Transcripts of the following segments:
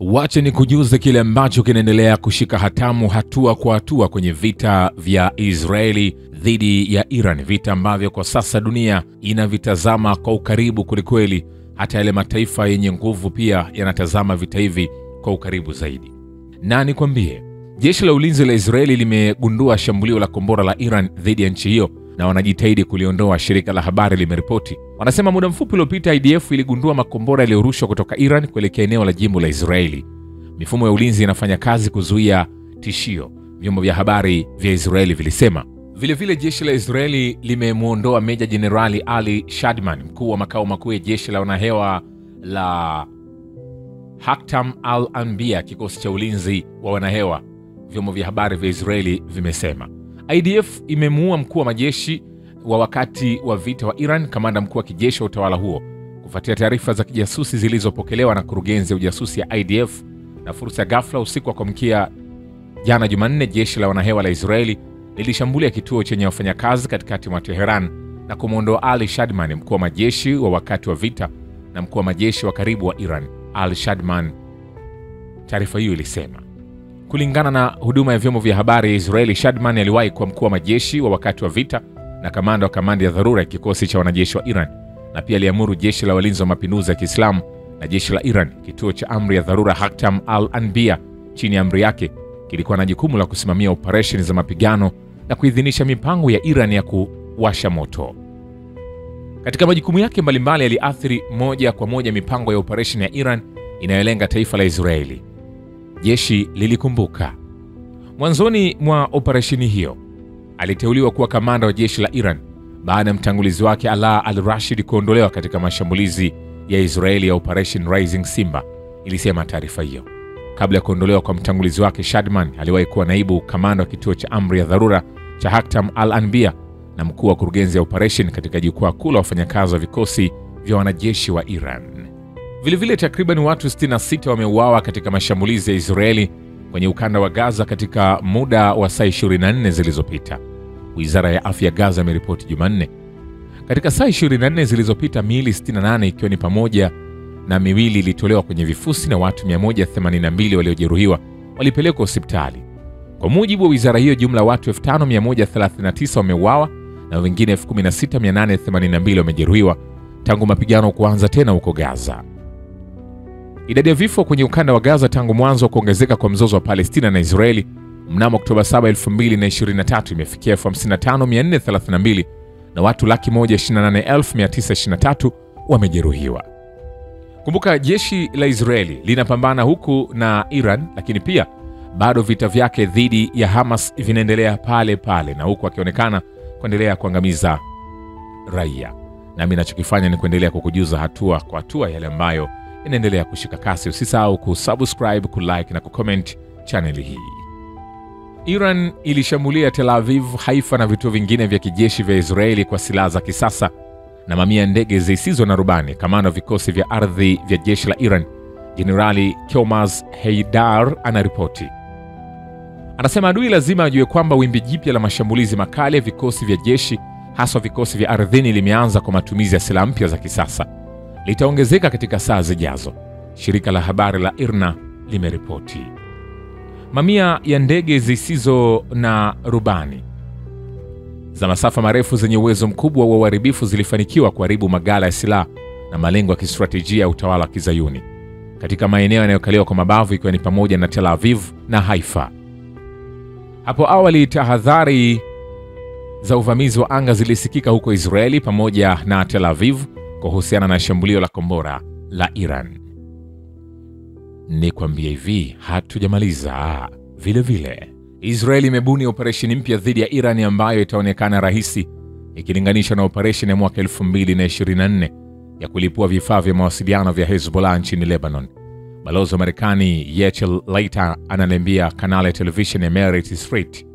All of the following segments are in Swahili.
Wache ni kujuze kile ambacho kinaendelea kushika hatamu hatua kwa hatua kwenye vita vya Israeli dhidi ya Iran, vita ambavyo kwa sasa dunia inavitazama kwa ukaribu kwelikweli. Hata yale mataifa yenye nguvu pia yanatazama vita hivi kwa ukaribu zaidi. Na nikwambie, jeshi la ulinzi la Israeli limegundua shambulio la kombora la Iran dhidi ya nchi hiyo na wanajitahidi kuliondoa, shirika la habari limeripoti. Wanasema muda mfupi uliopita IDF iligundua makombora yaliyorushwa kutoka Iran kuelekea eneo la jimbo la Israeli. Mifumo ya ulinzi inafanya kazi kuzuia tishio, vyombo vya habari vya Israeli vilisema. Vile jeshi la Israeli limemuondoa Meja Jenerali Ali Shadman, mkuu wa makao makuu ya jeshi la wanahewa la Haktam al-Anbiya, kikosi cha ulinzi wa wanahewa, vyombo vya habari vya Israeli vimesema. IDF imemuua mkuu wa majeshi wa wakati wa vita wa Iran, kamanda mkuu wa kijeshi wa utawala huo, kufuatia taarifa za kijasusi zilizopokelewa na kurugenzi ya ujasusi ya IDF. Na fursa ya ghafla usiku wa kuamkia jana Jumanne, jeshi la wanahewa la Israeli lilishambulia kituo chenye wafanyakazi katikati mwa Teheran na kumuondoa Ali Shadman, mkuu wa majeshi wa wakati wa vita na mkuu wa majeshi wa karibu wa Iran, Ali Shadman, taarifa hiyo ilisema. Kulingana na huduma ya vyombo vya habari ya Israeli, Shadman aliwahi kuwa mkuu wa majeshi wa wakati wa vita na kamanda wa kamandi ya dharura ya kikosi cha wanajeshi wa Iran, na pia aliamuru jeshi la walinzi wa mapinduzi ya Kiislamu na jeshi la Iran. Kituo cha amri ya dharura Haktam al-Anbiya chini ya amri yake kilikuwa na jukumu la kusimamia operesheni za mapigano na kuidhinisha mipango ya Iran ya kuwasha moto. Katika majukumu yake mbalimbali yaliathiri moja kwa moja mipango ya operesheni ya Iran inayolenga taifa la Israeli. Jeshi lilikumbuka, mwanzoni mwa operesheni hiyo aliteuliwa kuwa kamanda wa jeshi la Iran baada ya mtangulizi wake Ala al-Rashid kuondolewa katika mashambulizi ya Israeli ya Operation Rising Simba, ilisema taarifa hiyo. Kabla ya kuondolewa kwa mtangulizi wake, Shadman aliwahi kuwa naibu kamanda wa kituo cha amri ya dharura cha Haktam al-Anbiya na mkuu wa kurugenzi ya operation katika jukwaa kuu la wafanyakazi wa vikosi vya wanajeshi wa Iran. Vilevile takriban watu 66 wameuawa katika mashambulizi ya Israeli kwenye ukanda wa Gaza katika muda wa saa 24 zilizopita, Wizara ya Afya Gaza imeripoti Jumanne. Katika saa 24 zilizopita, miili 68 ikiwa ni pamoja na miwili ilitolewa kwenye vifusi na watu 182 waliojeruhiwa walipelekwa hospitali. Kwa mujibu wa wizara hiyo, jumla watu 5139 wameuawa na wengine 16882 wamejeruhiwa tangu mapigano kuanza tena huko Gaza. Idadi ya vifo kwenye ukanda wa Gaza tangu mwanzo wa kuongezeka kwa mzozo wa Palestina na Israeli mnamo Oktoba 7, 2023 imefikia 55432 na watu 128,923 wamejeruhiwa. Kumbuka, jeshi la Israeli linapambana huku na Iran, lakini pia bado vita vyake dhidi ya Hamas vinaendelea pale pale, na huku akionekana kuendelea kuangamiza raia. Nami ninachokifanya ni kuendelea kukujuza hatua kwa hatua yale ambayo inaendelea kushika kasi. Usisahau kusubscribe, kulike na kucomment channel hii. Iran ilishambulia Tel Aviv, Haifa na vituo vingine vya kijeshi vya Israeli kwa silaha za kisasa na mamia ya ndege zisizo na rubani. Kamanda wa vikosi vya ardhi vya jeshi la Iran, Jenerali Keomaz Heidar, anaripoti. Anasema adui lazima ajue kwamba wimbi jipya la mashambulizi makali ya vikosi vya jeshi, hasa vikosi vya ardhini, limeanza kwa matumizi ya silaha mpya za kisasa. Litaongezeka katika saa zijazo, shirika la habari la IRNA limeripoti. Mamia ya ndege zisizo na rubani za masafa marefu zenye uwezo mkubwa wa uharibifu zilifanikiwa kuharibu maghala ya silaha na malengo ya kistratejia ya utawala wa Kizayuni katika maeneo yanayokaliwa kwa mabavu, ikiwa ni pamoja na Tel Aviv na Haifa. Hapo awali tahadhari za uvamizi wa anga zilisikika huko Israeli pamoja na Tel Aviv kuhusiana na shambulio la kombora la Iran. Ni kwambia hivi, hatujamaliza. Vile Israeli imebuni operesheni mpya dhidi ya Iran ambayo itaonekana rahisi ikilinganisha na operesheni ya mwaka 2024 ya kulipua vifaa vya mawasiliano vya Hezbollah nchini Lebanon. Balozi wa Marekani Yachel Leiter ananiambia kanali ya television ya Merit Street,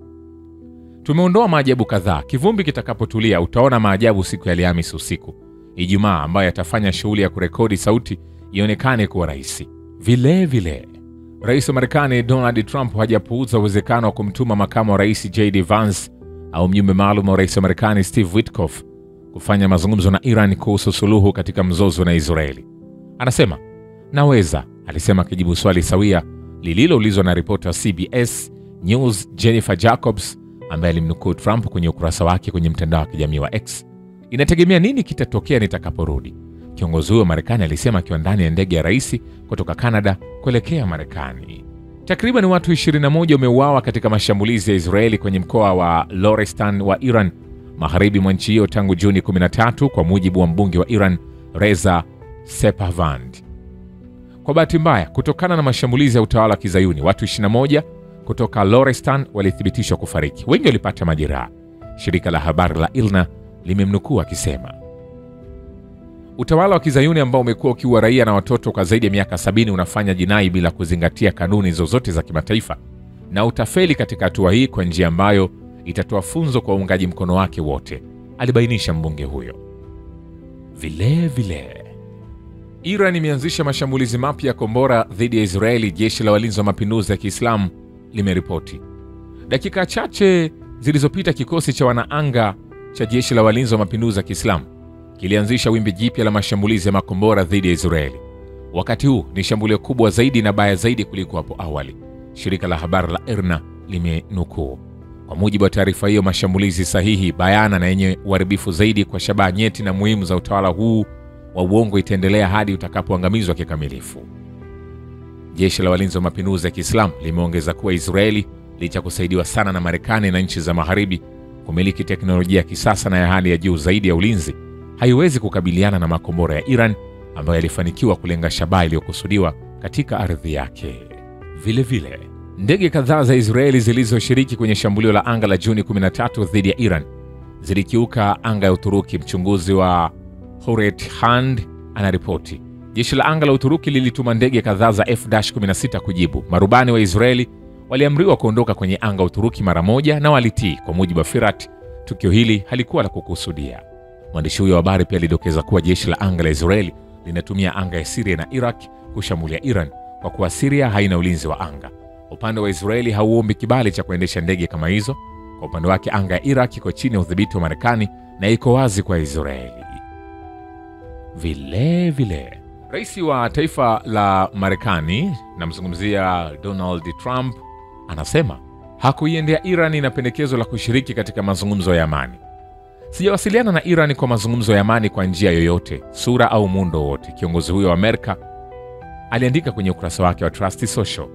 tumeondoa maajabu kadhaa. Kivumbi kitakapotulia utaona maajabu siku ya Alhamisi usiku, Ijumaa, ambayo yatafanya shughuli ya kurekodi sauti ionekane kuwa rahisi. Vile Rais wa Marekani Donald Trump hajapuuza uwezekano wa kumtuma makamu wa rais JD Vance au mjumbe maalum wa rais wa Marekani Steve Witkoff kufanya mazungumzo na Iran kuhusu suluhu katika mzozo na Israeli. Anasema, naweza alisema akijibu swali sawia lililoulizwa na ripota wa CBS News Jennifer Jacobs, ambaye alimnukuu Trump kwenye ukurasa wake kwenye mtandao wa kijamii wa X. Inategemea nini kitatokea nitakaporudi, kiongozi huyo wa Marekani alisema akiwa ndani ya ndege ya rais kutoka Canada kuelekea Marekani. Takriban watu 21 wameuawa katika mashambulizi ya Israeli kwenye mkoa wa Lorestan wa Iran, magharibi mwa nchi hiyo tangu Juni 13, kwa mujibu wa mbunge wa Iran Reza Sepahvand. Kwa bahati mbaya, kutokana na mashambulizi ya utawala wa Kizayuni, watu 21 kutoka Lorestan walithibitishwa kufariki. Wengi walipata majeraha. Shirika la habari la ILNA limemnukuu akisema, utawala wa Kizayuni ambao umekuwa ukiua raia na watoto kwa zaidi ya miaka 70 unafanya jinai bila kuzingatia kanuni zozote za kimataifa, na utafeli katika hatua hii kwa njia ambayo itatoa funzo kwa uungaji mkono wake wote, alibainisha mbunge huyo. Vile Iran imeanzisha mashambulizi mapya ya kombora dhidi ya Israeli, jeshi la walinzi wa mapinduzi ya Kiislamu limeripoti. Dakika chache zilizopita, kikosi cha wanaanga cha jeshi la walinzi wa mapinduzi ya Kiislamu kilianzisha wimbi jipya la mashambulizi ya makombora dhidi ya Israeli. Wakati huu ni shambulio kubwa zaidi na baya zaidi kuliko hapo awali, shirika la habari la IRNA limenukuu. Kwa mujibu wa taarifa hiyo, mashambulizi sahihi, bayana na yenye uharibifu zaidi kwa shabaha nyeti na muhimu za utawala huu wa uongo itaendelea hadi utakapoangamizwa kikamilifu. Jeshi la walinzi wa mapinduzi ya Kiislamu limeongeza kuwa Israeli, licha kusaidiwa sana na Marekani na nchi za Magharibi kumiliki teknolojia ya kisasa na ya hali ya juu zaidi ya ulinzi, haiwezi kukabiliana na makombora ya Iran ambayo yalifanikiwa kulenga shabaha iliyokusudiwa katika ardhi yake. Vile ndege kadhaa za Israeli zilizoshiriki kwenye shambulio la anga la Juni 13 dhidi ya Iran zilikiuka anga ya Uturuki. Mchunguzi wa Horet Hand anaripoti jeshi la anga la Uturuki lilituma ndege kadhaa za F-16 kujibu. Marubani wa Israeli waliamriwa kuondoka kwenye anga Uturuki mara moja na walitii, kwa mujibu wa Firat. Tukio hili halikuwa la kukusudia. Mwandishi huyo wa habari pia alidokeza kuwa jeshi la anga la Israeli linatumia anga ya Syria na Iraq kushambulia Iran, kwa kuwa Syria haina ulinzi wa anga. Upande wa Israeli hauombi kibali cha kuendesha ndege kama hizo. Kwa upande wake, anga ya Iraq iko chini ya udhibiti wa Marekani na iko wazi kwa Israeli. Vile rais wa taifa la Marekani, namzungumzia Donald Trump, anasema hakuiendea Iran na pendekezo la kushiriki katika mazungumzo ya amani. Sijawasiliana na Iran kwa mazungumzo ya amani kwa njia yoyote, sura au muundo wote, kiongozi huyo wa Amerika aliandika kwenye ukurasa wake wa Trust Social.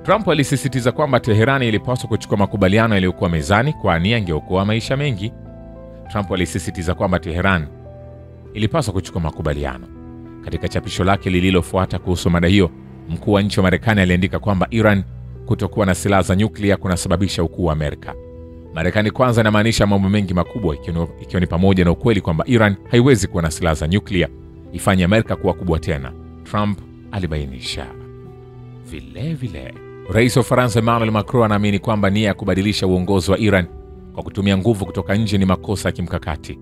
Trump alisisitiza kwamba Teherani ilipaswa kuchukua makubaliano yaliyokuwa mezani, kwani yangeokoa maisha mengi. Trump alisisitiza kwamba Teherani ilipaswa kuchukua makubaliano. Katika chapisho lake lililofuata kuhusu mada hiyo, mkuu wa nchi wa Marekani aliandika kwamba Iran kutokuwa na silaha za nyuklia kunasababisha ukuu wa Amerika. Marekani kwanza inamaanisha mambo mengi makubwa, ikiwa ni pamoja na ukweli kwamba Iran haiwezi kuwa na silaha za nyuklia ifanye Amerika kuwa kubwa tena, Trump alibainisha. Vile rais wa Ufaransa Emmanuel Macron anaamini kwamba nia ya kubadilisha uongozi wa Iran kwa kutumia nguvu kutoka nje ni makosa ya kimkakati.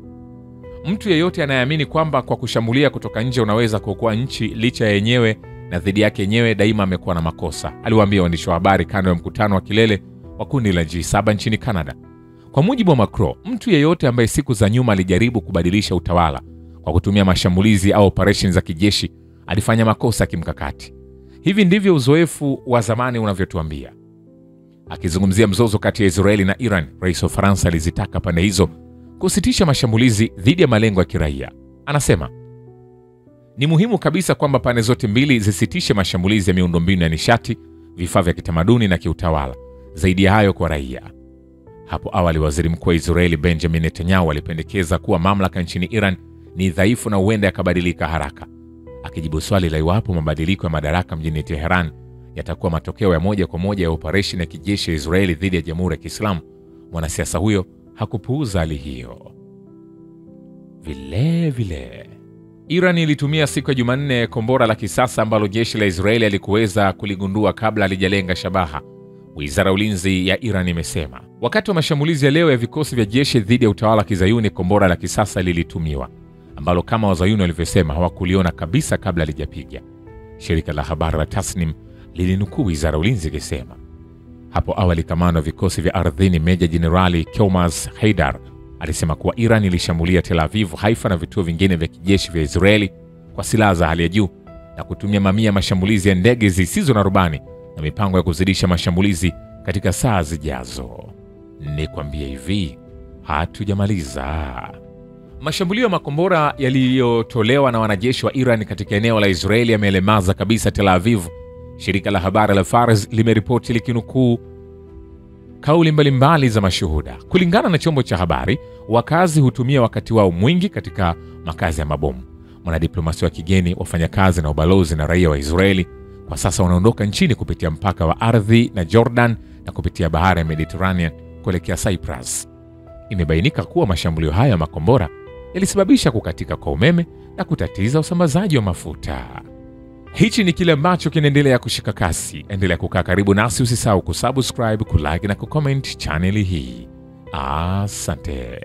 Mtu yeyote anayeamini kwamba kwa kushambulia kutoka nje unaweza kuokoa nchi licha ya yenyewe na dhidi yake yenyewe, daima amekuwa na makosa, aliwaambia waandishi wa habari kando ya mkutano wa kilele wa kundi la G7 nchini Canada. Kwa mujibu wa Macron, mtu yeyote ambaye siku za nyuma alijaribu kubadilisha utawala kwa kutumia mashambulizi au operation za kijeshi alifanya makosa ya kimkakati. Hivi ndivyo uzoefu wa zamani unavyotuambia. Akizungumzia mzozo kati ya Israeli na Iran, rais wa Ufaransa alizitaka pande hizo kusitisha mashambulizi dhidi ya malengo ya kiraia. Anasema ni muhimu kabisa kwamba pande zote mbili zisitishe mashambulizi ya miundombinu ya nishati, vifaa vya kitamaduni na kiutawala, zaidi ya hayo kwa raia. Hapo awali, waziri mkuu wa Israeli Benjamin Netanyahu alipendekeza kuwa mamlaka nchini Iran ni dhaifu na huenda yakabadilika haraka. Akijibu swali la iwapo mabadiliko ya madaraka mjini Teheran yatakuwa matokeo ya moja kwa moja ya operation ya kijeshi ya Israeli dhidi ya Jamhuri ya Kiislamu, mwanasiasa huyo hakupuuza hali hiyo. Vile Iran ilitumia siku ya Jumanne kombora la kisasa ambalo jeshi la Israeli alikuweza kuligundua kabla halijalenga shabaha, wizara ya ulinzi ya Iran imesema. Wakati wa mashambulizi ya leo ya vikosi vya jeshi dhidi ya utawala wa Kizayuni, kombora la kisasa lilitumiwa ambalo kama Wazayuni walivyosema hawakuliona kabisa kabla halijapiga. Shirika la habari la Tasnim lilinukuu wizara ya ulinzi ikisema. Hapo awali, kamanda wa vikosi vya ardhini Meja Jenerali Keomaz Haidar alisema kuwa Iran ilishambulia Tel Aviv, Haifa na vituo vingine vya kijeshi vya Israeli kwa silaha za hali ya juu na kutumia mamia mashambulizi ya ndege zisizo na rubani na mipango ya kuzidisha mashambulizi katika saa zijazo. Nikwambie hivi, hatujamaliza. Mashambulio ya makombora yaliyotolewa na wanajeshi wa Iran katika eneo la Israeli yameelemaza kabisa Tel Aviv. Shirika la habari la Fars limeripoti likinukuu kauli mbalimbali za mashuhuda. Kulingana na chombo cha habari, wakazi hutumia wakati wao mwingi katika makazi ya mabomu. Wanadiplomasia wa kigeni, wafanyakazi na ubalozi na raia wa Israeli kwa sasa wanaondoka nchini kupitia mpaka wa ardhi na Jordan na kupitia bahari ya Mediterranean kuelekea Cyprus. Imebainika kuwa mashambulio haya ya makombora yalisababisha kukatika kwa umeme na kutatiza usambazaji wa mafuta. Hichi ni kile ambacho kinaendelea kushika kasi. Endelea kukaa karibu nasi, usisahau kusubscribe, kulike na kucomment channel hii. Asante.